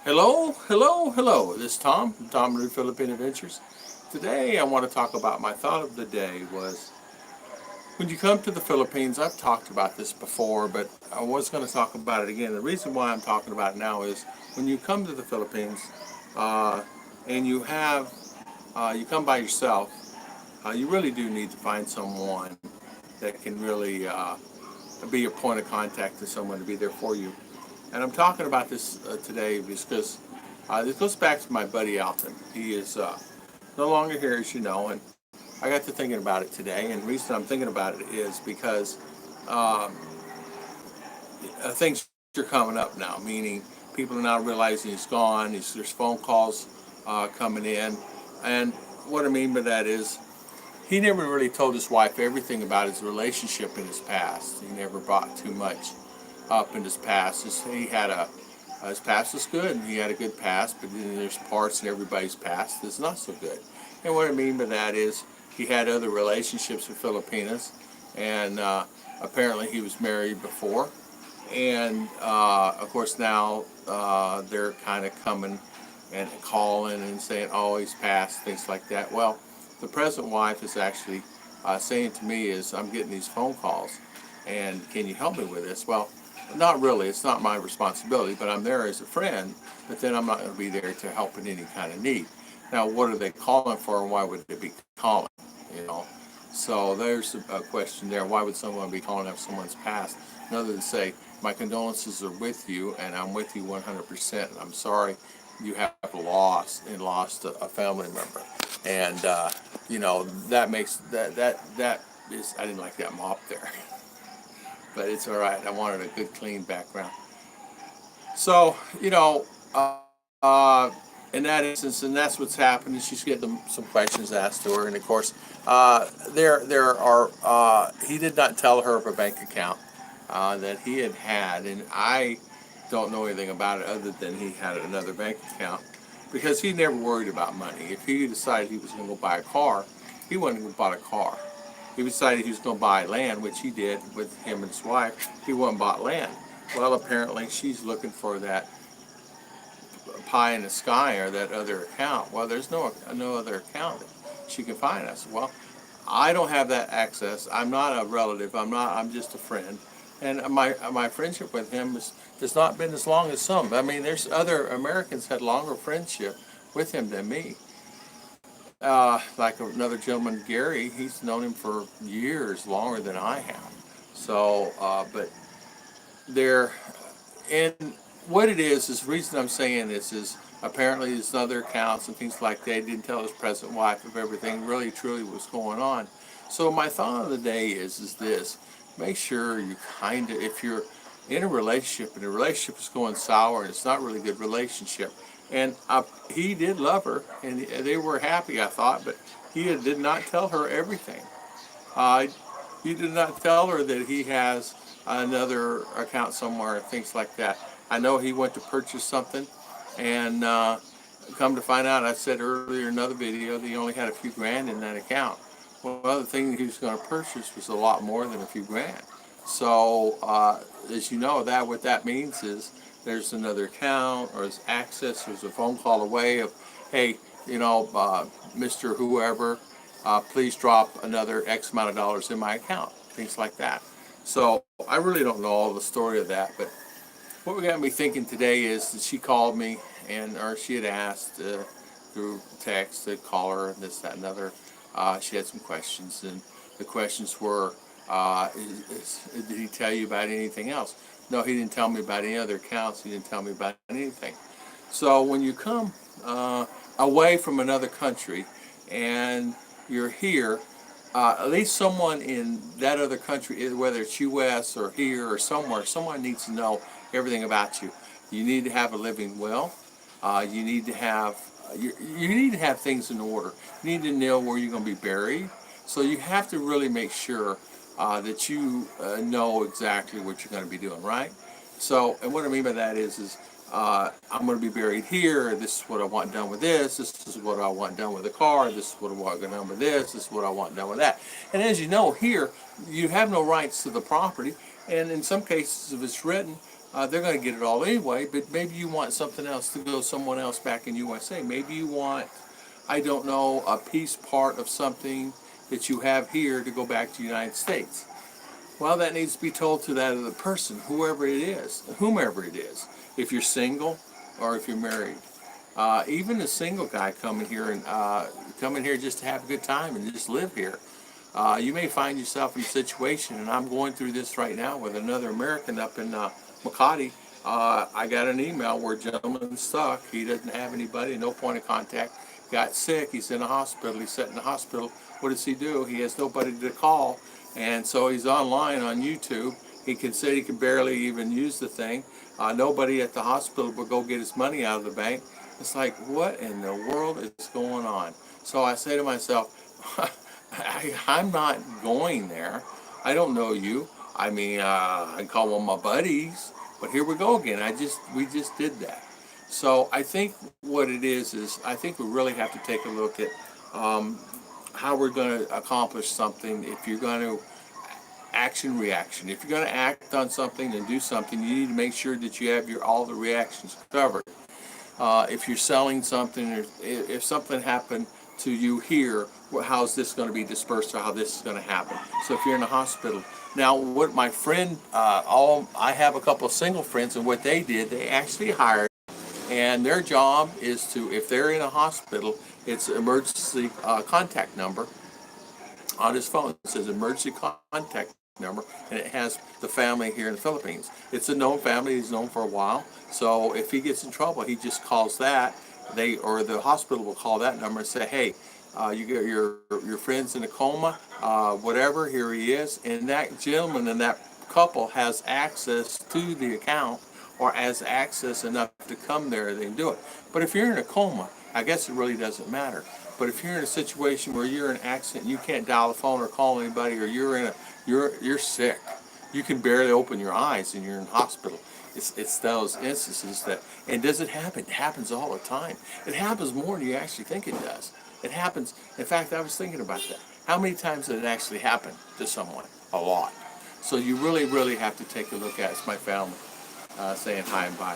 Hello, hello, hello. This is Tom from Tom Ruth Philippine Adventures. Today I want to talk about my thought of the day was when you come to the Philippines. I've talked about this before, but I was going to talk about it again. The reason why I'm talking about it now is when you come to the Philippines uh, and you come by yourself, you really do need to find someone that can really be your point of contact and someone to be there for you. And I'm talking about this today because this goes back to my buddy Alton. He is no longer here, as you know, and I got to thinking about it today. And the reason I'm thinking about it is because um, things are coming up now, meaning people are now realizing he's gone. There's phone calls coming in. And what I mean by that is he never really told his wife everything about his relationship in his past. He never brought too much up in his past. His past was good. He had a good past, but then there's parts in everybody's past that's not so good. And what I mean by that is he had other relationships with Filipinas, and apparently he was married before. And of course now they're kind of coming and calling and saying, "Oh, he's passed," things like that. Well, the present wife is actually saying to me, "Is I'm getting these phone calls, and can you help me with this?" Well, not really. It's not my responsibility, but I'm there as a friend. But then I'm not going to be there to help in any kind of need. Now, what are they calling for, and why would they be calling? You know, so there's a question there. Why would someone be calling if someone's passed? Other than say, my condolences are with you, and I'm with you 100%. And I'm sorry you have lost a family member, and that makes that is. I didn't like that mop there. But it's all right. I wanted a good, clean background. So, in that instance, and that's what's happening. She's getting some questions asked to her, and of course, there are. He did not tell her of a bank account that he had, and I don't know anything about it other than he had another bank account because he never worried about money. If he decided he was going to go buy a car, he went and bought a car. He decided he was going to buy land, which he did with him and his wife. He went and bought land. Well, apparently she's looking for that pie in the sky or that other account. Well, there's no other account that she can find. I said, well, I don't have that access. I'm not a relative. I'm just a friend. And my friendship with him has not been as long as some. I mean, there's other Americans had longer friendship with him than me. Like another gentleman, Gary, he's known him for years, longer than I have. So, but there, and what it is the reason I'm saying this is apparently there's other accounts and things like that. He didn't tell his present wife of everything really truly was going on. So my thought of the day is this: make sure you if you're in a relationship and the relationship is going sour and it's not really a good relationship, and he did love her and they were happy, I thought, but he did not tell her everything. He did not tell her that he has another account somewhere, things like that. I know he went to purchase something, and come to find out, I said earlier in another video that he only had a few grand in that account. Well, the thing he was going to purchase was a lot more than a few grand. So, as you know, what that means is there's another account or there's access. There's a phone call away of, hey, Mr. Whoever, please drop another X amount of dollars in my account, things like that. So I really don't know all the story of that, but what got me thinking today is that she called me or she had asked through text to call her and this, that, and other. She had some questions, and the questions were, did he tell you about anything else? No, he didn't tell me about any other accounts. He didn't tell me about anything. So when you come away from another country and you're here, at least someone in that other country, whether it's U.S. or here or somewhere, someone needs to know everything about you. You need to have a living will. You need to have you need to have things in order. You need to know where you're going to be buried. So you have to really make sure that you know exactly what you're going to be doing, right? So, and what I mean by that is I'm going to be buried here. This is what I want done with this. This is what I want done with the car. This is what I want done with this. This is what I want done with that. And as you know, here you have no rights to the property. And in some cases, if it's written, they're going to get it all anyway, but maybe you want something else to go someone else back in USA. Maybe you want, I don't know, a piece part of something that you have here to go back to the United States. Well, that needs to be told to that other person, whomever it is. If you're single or if you're married. Even a single guy coming here and coming here just to have a good time and just live here. You may find yourself in a situation, and I'm going through this right now with another American up in Makati. I got an email where a gentleman's stuck. He doesn't have anybody, no point of contact. Got sick. He's in a hospital. He's sitting in the hospital. What does he do? He has nobody to call, and so he's online on YouTube. He can say he can barely even use the thing. Nobody at the hospital will go get his money out of the bank. It's like, what in the world is going on? So I say to myself, I'm not going there. I don't know you. I mean, I call one of my buddies, but here we go again. We just did that. So I think what it is I think we really have to take a look at how we're going to accomplish something. If you're going to action reaction, if you're going to act on something and do something, you need to make sure that you have all the reactions covered. If you're selling something, or if something happened to you here, how's this going to be dispersed, or how this is going to happen? So if you're in a hospital. Now, what my friend, I have a couple of single friends, and what they did, they actually hired, and their job is to, if they're in a hospital, it's emergency contact number on his phone. It says emergency contact number, and it has the family here in the Philippines. It's a known family. He's known for a while. So if he gets in trouble, he just calls that. Or the hospital will call that number and say, hey, you get your friend's in a coma, whatever, here he is. And that gentleman and that couple has access to the account, or has access enough to come there, they can do it. But if you're in a coma, I guess it really doesn't matter. But if you're in a situation where you're in an accident, and you can't dial the phone or call anybody, or you're sick, you can barely open your eyes and you're in hospital. It's those instances that, and does it happen? It happens all the time. It happens more than you actually think it does. It happens. In fact, I was thinking about that. How many times did it actually happen to someone? A lot. So you really, really have to take a look at it. It's my family saying hi and bye.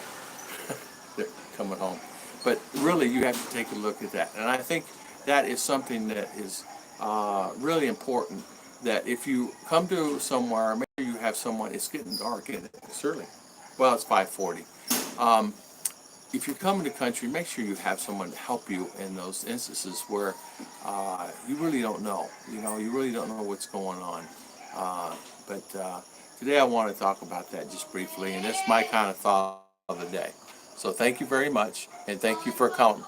They're coming home. But really, you have to take a look at that. And I think that is something that is really important, that if you come to somewhere, maybe you have someone, it's getting dark, isn't it? Certainly. Well, it's 5:40. If you come into the country, make sure you have someone to help you in those instances where you really don't know. You really don't know what's going on. But today I want to talk about that just briefly, and that's my kind of thought of the day. So thank you very much, and thank you for coming.